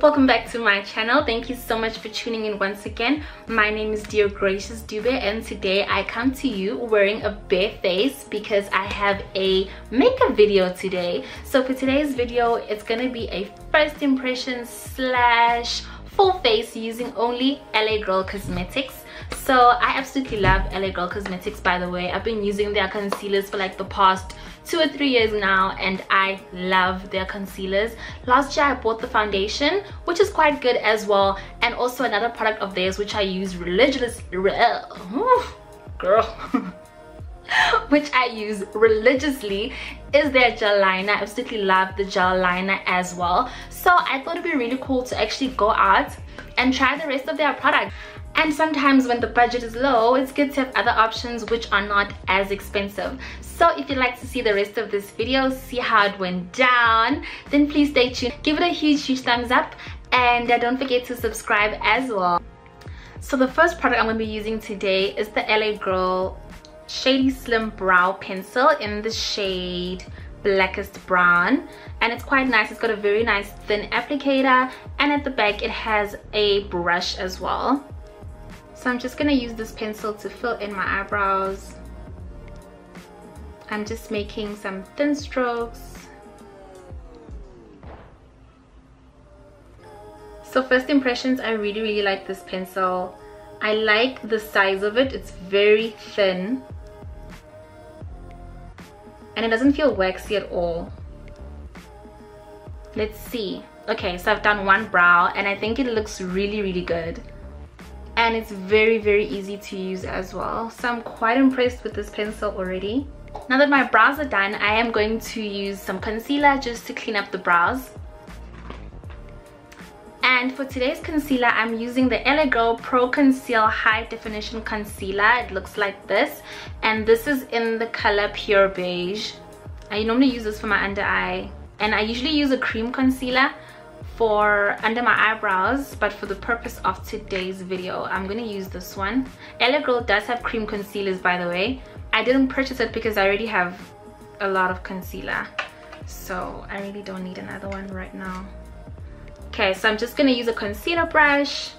welcome back to my channel. Thank you so much for tuning in once again. My name is Dear Gracious Dube, and today I come to you wearing a bare face because I have a makeup video today. So for today's video, it's gonna be a first impression slash full face using only LA Girl Cosmetics. So I absolutely love LA Girl Cosmetics, by the way. I've been using their concealers for like the past 2 or 3 years now, and I love their concealers. Last year I bought the foundation, which is quite good as well, and also another product of theirs which I use which I use religiously is their gel liner. I absolutely love the gel liner as well. So I thought it'd be really cool to actually go out and try the rest of their product. And sometimes when the budget is low, it's good to have other options which are not as expensive. So if you'd like to see the rest of this video, see how it went down, then please stay tuned. Give it a huge thumbs up, and don't forget to subscribe as well. So the first product I'm going to be using today is the LA Girl Shady Slim Brow Pencil in the shade Blackest Brown, and it's quite nice. It's got a very nice thin applicator, and at the back it has a brush as well. So I'm just going to use this pencil to fill in my eyebrows. I'm just making some thin strokes. So first impressions, I really like this pencil. I like the size of it. It's very thin. And it doesn't feel waxy at all. Let's see. Okay, so I've done one brow, and I think it looks really good. And it's very easy to use as well. So I'm quite impressed with this pencil already. Now that my brows are done, I am going to use some concealer just to clean up the brows. And for today's concealer, I'm using the LA Girl Pro Conceal High Definition Concealer. It looks like this, and this is in the color Pure Beige. I normally use this for my under eye, and I usually use a cream concealer for under my eyebrows, but for the purpose of today's video I'm going to use this one. LA Girl does have cream concealers, by the way. I didn't purchase it because I already have a lot of concealer, so I really don't need another one right now. Okay, so I'm just going to use a concealer brush.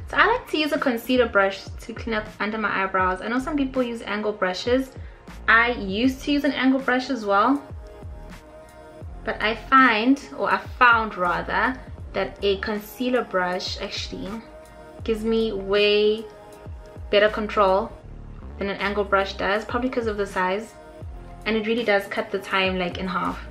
So I like to use a concealer brush to clean up under my eyebrows. I know some people use angle brushes. I used to use an angle brush as well, but I found rather that a concealer brush actually gives me way better control than an angle brush does, probably because of the size, and it really does cut the time like in half.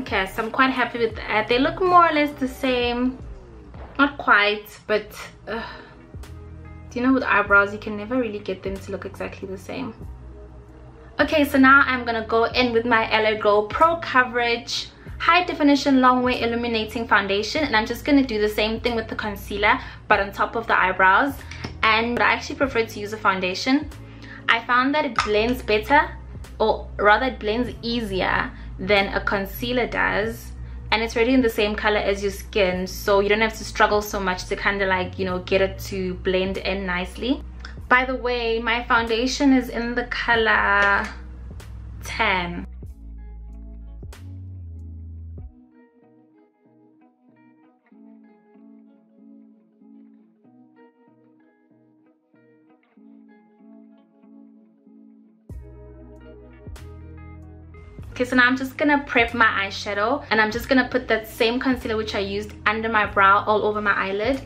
Okay, so I'm quite happy with that. They look more or less the same. Not quite, but do you know with eyebrows you can never really get them to look exactly the same. Okay, so now I'm gonna go in with my LA Girl Pro Coverage High Definition Long Way Illuminating Foundation, and I'm just gonna do the same thing with the concealer but on top of the eyebrows. And I actually prefer to use a foundation. I found that it blends better, or rather it blends easier than a concealer does. And it's already in the same color as your skin, so you don't have to struggle so much to kind of like, you know, get it to blend in nicely. By the way, my foundation is in the color Tan. Okay, so now I'm just gonna prep my eyeshadow, and I'm just gonna put that same concealer which I used under my brow all over my eyelid.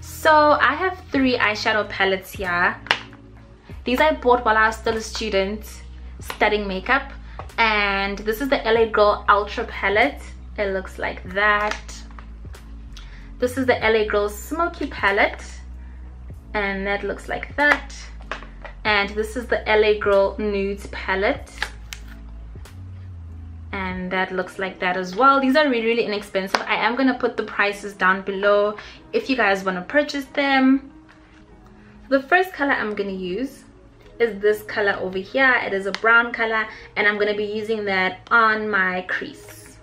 So I have 3 eyeshadow palettes here. These I bought while I was still a student studying makeup, and this is the LA Girl Ultra palette. It looks like that. This is the LA Girl Smoky palette, and that looks like that. And this is the LA Girl Nudes palette, and that looks like that as well. These are really inexpensive. I am going to put the prices down below if you guys want to purchase them. The first color I'm going to use is this color over here. It is a brown color, and I'm going to be using that on my crease.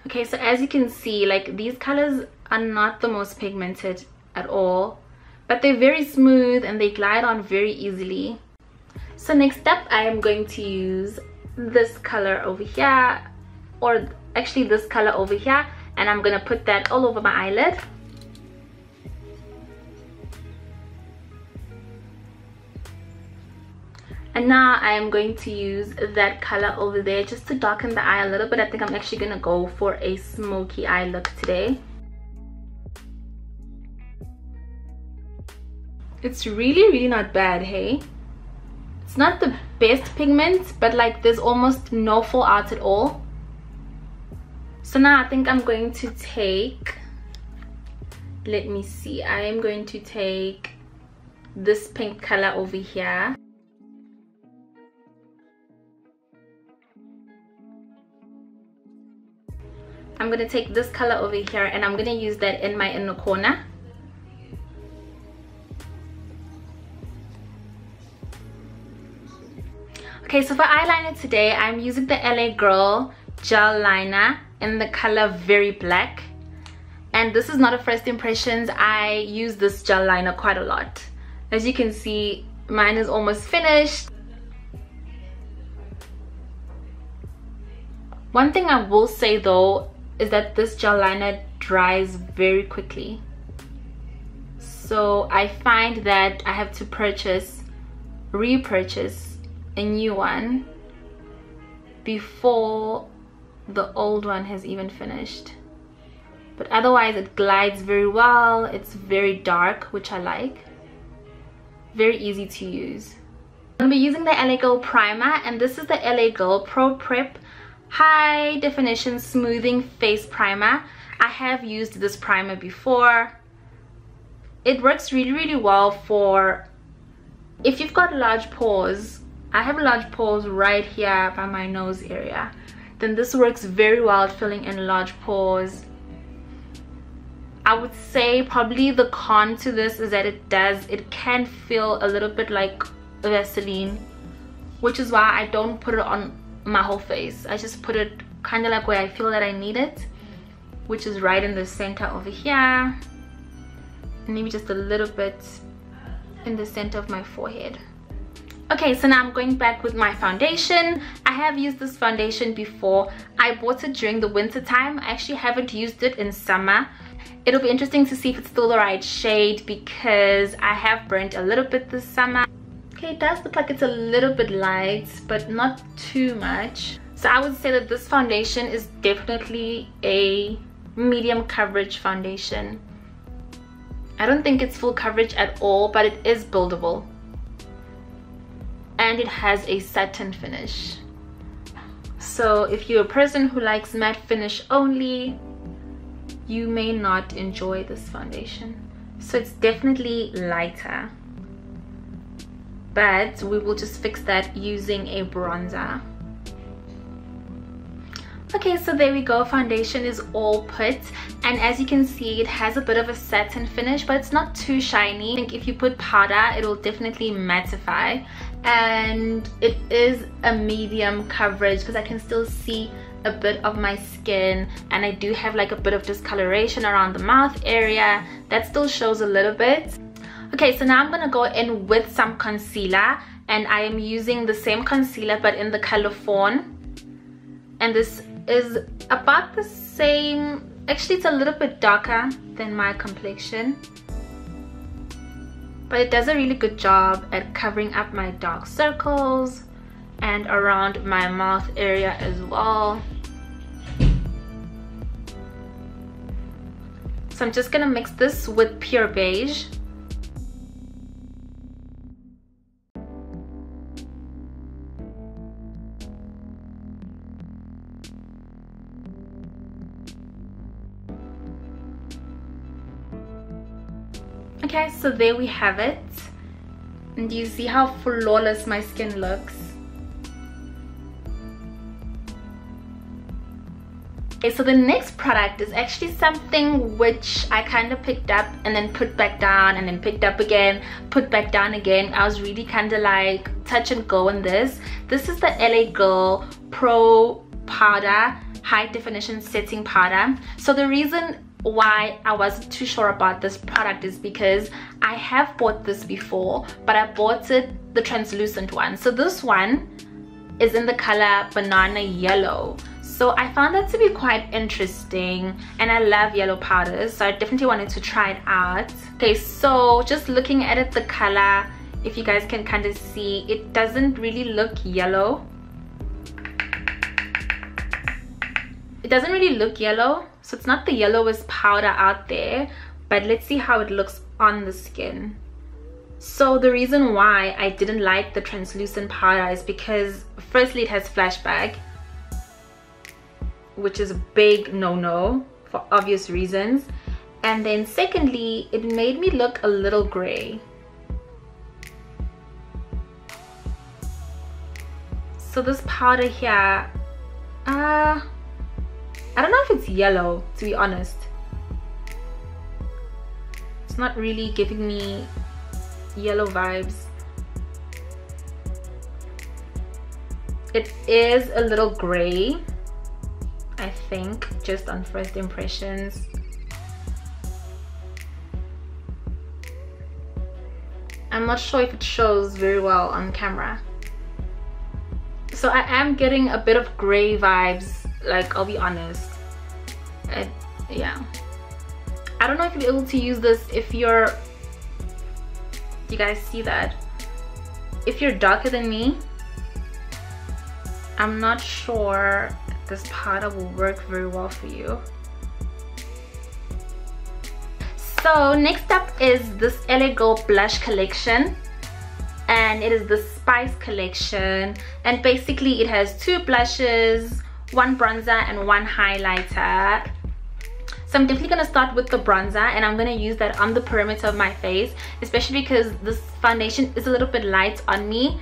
Okay, so as you can see, like these colors are not the most pigmented at all, but they're very smooth and they glide on very easily. So next up, I am going to use this color over here, or actually this color over here, and I'm gonna put that all over my eyelid. And now I am going to use that color over there just to darken the eye a little bit. I think I'm actually gonna go for a smoky eye look today. It's really not bad, hey? It's not the best pigment, but like there's almost no fallout at all. So now I think I'm going to take, let me see, I am going to take this pink color over here. I'm going to take this color over here and I'm going to use that in my inner corner. Okay, so for eyeliner today, I'm using the LA Girl gel liner in the color Very Black. And this is not a first impressions. I use this gel liner quite a lot. As you can see, mine is almost finished. One thing I will say though is that this gel liner dries very quickly. So I find that I have to repurchase a new one before the old one has even finished. But otherwise it glides very well. It's very dark, which I like. Very easy to use. I'm gonna be using the LA Girl primer, and this is the LA Girl Pro Prep High Definition Smoothing Face Primer. I have used this primer before. It works really well for if you've got large pores. I have large pores right here by my nose area. Then this works very well at filling in large pores. I would say probably the con to this is that it can feel a little bit like Vaseline, which is why I don't put it on my whole face. I just put it kind of like where I feel that I need it, which is right in the center over here, and maybe just a little bit in the center of my forehead. Okay, so now I'm going back with my foundation. I have used this foundation before. I bought it during the winter time. I actually haven't used it in summer. It'll be interesting to see if it's still the right shade because I have burnt a little bit this summer. Okay, it does look like it's a little bit light, but not too much. So I would say that this foundation is definitely a medium coverage foundation. I don't think it's full coverage at all, but it is buildable. And it has a satin finish. So if you're a person who likes matte finish only, you may not enjoy this foundation. So it's definitely lighter, but we will just fix that using a bronzer. Okay, so there we go. Foundation is all put, and as you can see, it has a bit of a satin finish, but it's not too shiny. I think if you put powder, it will definitely mattify, and it is a medium coverage because I can still see a bit of my skin, and I do have like a bit of discoloration around the mouth area that still shows a little bit. Okay, so now I'm gonna go in with some concealer, and I am using the same concealer but in the color Fawn, and this is about the same. Actually, it's a little bit darker than my complexion, but it does a really good job at covering up my dark circles and around my mouth area as well. So I'm just gonna mix this with Pure Beige. Okay, so there we have it, and you see how flawless my skin looks. Okay, so the next product is actually something which I kind of picked up and then put back down, and then picked up again, put back down again. I was really kind of like touch and go on this. This is the LA Girl Pro powder, high definition setting powder. So the reason why I wasn't too sure about this product is because I have bought this before, but I bought it the translucent one. So this one is in the color banana yellow. So I found that to be quite interesting, and I love yellow powders, so I definitely wanted to try it out. Okay, so just looking at it, the color, if you guys can kind of see, it doesn't really look yellow. It doesn't really look yellow, so it's not the yellowest powder out there, but let's see how it looks on the skin. So the reason why I didn't like the translucent powder is because firstly it has flashback, which is a big no-no for obvious reasons, and then secondly it made me look a little gray. So this powder here, I don't know if it's yellow, to be honest. It's not really giving me yellow vibes. It is a little gray, I think, just on first impressions. I'm not sure if it shows very well on camera. So I am getting a bit of gray vibes, like, I'll be honest. Yeah, I don't know if you'll be able to use this if you're, you guys see that, if you're darker than me. I'm not sure this powder will work very well for you. So next up is this LA Girl blush collection, and it is the Spice collection, and basically it has 2 blushes, 1 bronzer and 1 highlighter. So I'm definitely going to start with the bronzer, and I'm going to use that on the perimeter of my face, especially because this foundation is a little bit light on me.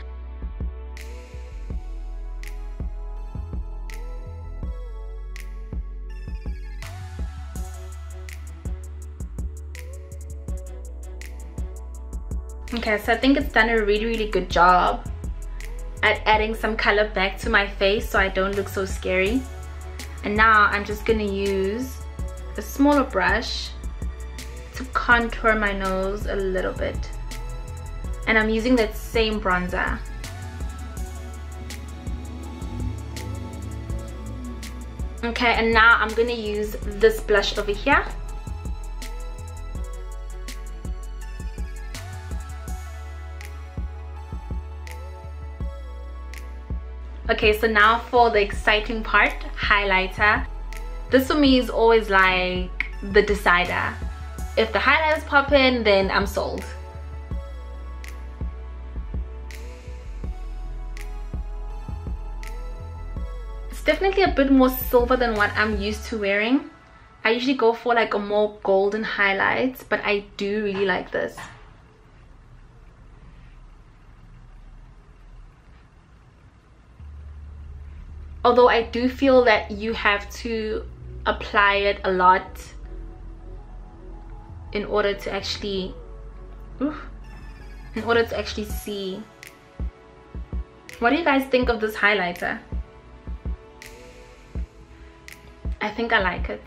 Okay, so I think it's done a really good job at adding some color back to my face so I don't look so scary. And now I'm just going to use a smaller brush to contour my nose a little bit, and I'm using that same bronzer. Okay, and now I'm gonna use this blush over here. Okay, so now for the exciting part, highlighter. This for me is always like the decider. If the highlighters pop in, then I'm sold. It's definitely a bit more silver than what I'm used to wearing. I usually go for like a more golden highlight, but I do really like this. Although I do feel that you have to apply it a lot in order to actually see. What do you guys think of this highlighter? I think I like it.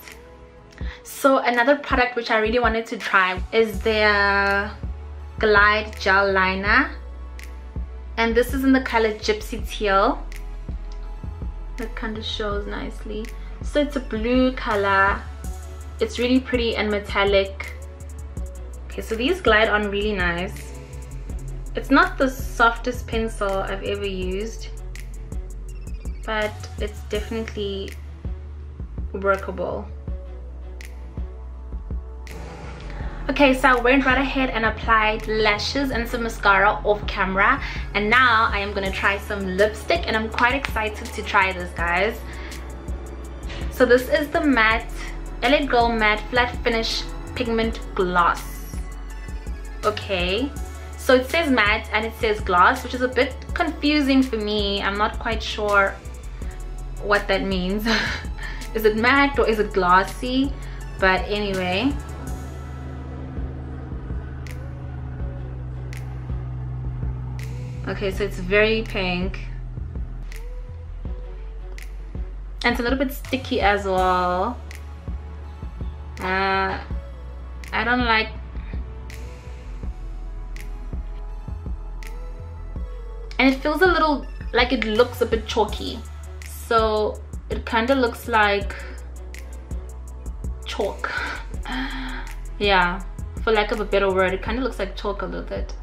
So another product which I really wanted to try is their Glide gel liner, and this is in the color Gypsy Teal. That kind of shows nicely. So it's a blue color. It's really pretty and metallic. Okay, so these glide on really nice. It's not the softest pencil I've ever used, but it's definitely workable. Okay, so I went right ahead and applied lashes and some mascara off camera, and now I am going to try some lipstick, and I'm quite excited to try this, guys. So this is the Matte LA Girl Matte Flat Finish Pigment Gloss. Okay, so it says matte and it says gloss, which is a bit confusing for me. I'm not quite sure what that means. Is it matte or is it glossy? But anyway, okay, so it's very pink. and it's a little bit sticky as well. I don't like. And it feels a little like it looks a bit chalky, so it kind of looks like chalk. Yeah, for lack of a better word, it kind of looks like chalk a little bit.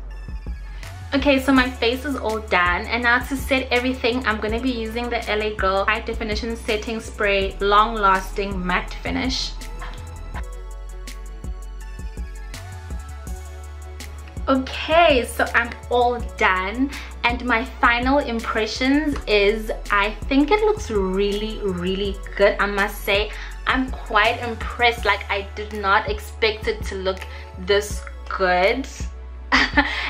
Okay, so my face is all done, and now to set everything, I'm going to be using the LA Girl High Definition Setting Spray Long Lasting Matte Finish. Okay, so I'm all done, and my final impressions is I think it looks really good. I must say I'm quite impressed. Like, I did not expect it to look this good.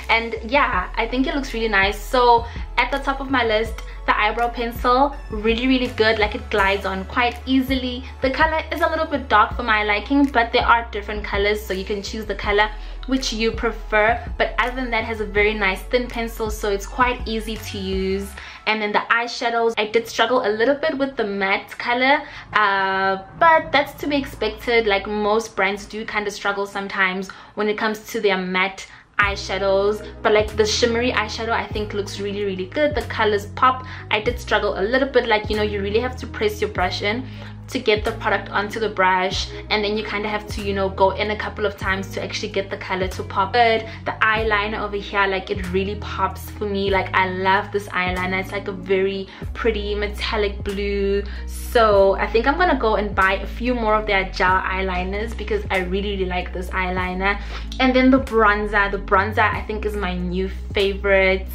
And yeah, I think it looks really nice. So at the top of my list, the eyebrow pencil, really good. Like, it glides on quite easily. The color is a little bit dark for my liking, but there are different colors, so you can choose the color which you prefer. But other than that, it has a very nice thin pencil, so it's quite easy to use. And then the eyeshadows, I did struggle a little bit with the matte color, but that's to be expected. Like, most brands do kind of struggle sometimes when it comes to their matte eyeshadows, but like the shimmery eyeshadow I think looks really good. The colors pop. I did struggle a little bit, like, you know, you really have to press your brush in to get the product onto the brush, and then you kind of have to, you know, go in a couple of times to actually get the color to pop. But the eyeliner over here, like, it really pops for me. Like, I love this eyeliner. It's like a very pretty metallic blue, so I think I'm gonna go and buy a few more of their gel eyeliners because I really like this eyeliner. And then the bronzer I think is my new favorite.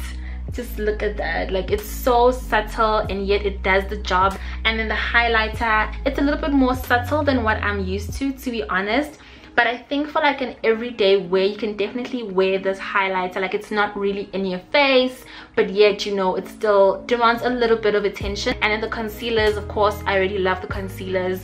Just look at that. Like, it's so subtle and yet it does the job. And then the highlighter, it's a little bit more subtle than what I'm used to be honest, but I think for like an everyday wear, you can definitely wear this highlighter. Like, it's not really in your face, but yet, you know, it still demands a little bit of attention. And then the concealers, of course, I already love the concealers.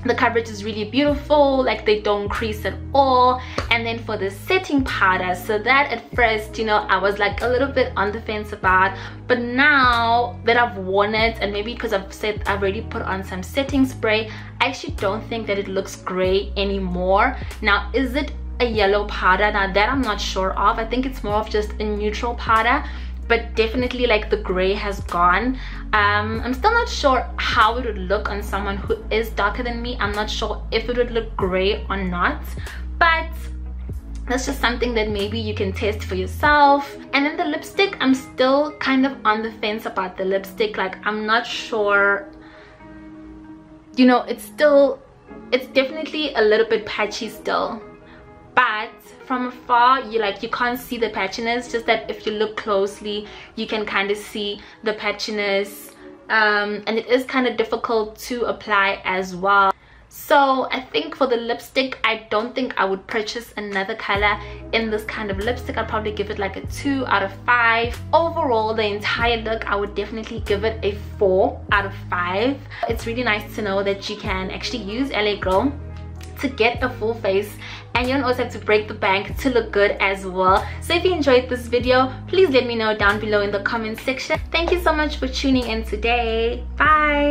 The coverage is really beautiful, like, they don't crease at all. And then for the setting powder, so that at first, you know, I was like a little bit on the fence about, but now that I've worn it, and maybe because I've already put on some setting spray, I actually don't think that it looks gray anymore. Now, is it a yellow powder? Now that I'm not sure of. I think it's more of just a neutral powder, but definitely like the gray has gone. I'm still not sure how it would look on someone who is darker than me. I'm not sure if it would look gray or not, but that's just something that maybe you can test for yourself. And then the lipstick, I'm still kind of on the fence about the lipstick. Like, I'm not sure, you know, it's definitely a little bit patchy still, but from afar you can't see the patchiness. Just that if you look closely, you can kind of see the patchiness, and it is kind of difficult to apply as well. So I think for the lipstick, I don't think I would purchase another color in this kind of lipstick. I'd probably give it like a 2 out of 5. Overall, the entire look, I would definitely give it a 4 out of 5. It's really nice to know that you can actually use LA Girl to get a full face, and you don't always have to break the bank to look good as well. So if you enjoyed this video, please let me know down below in the comment section. Thank you so much for tuning in today. Bye.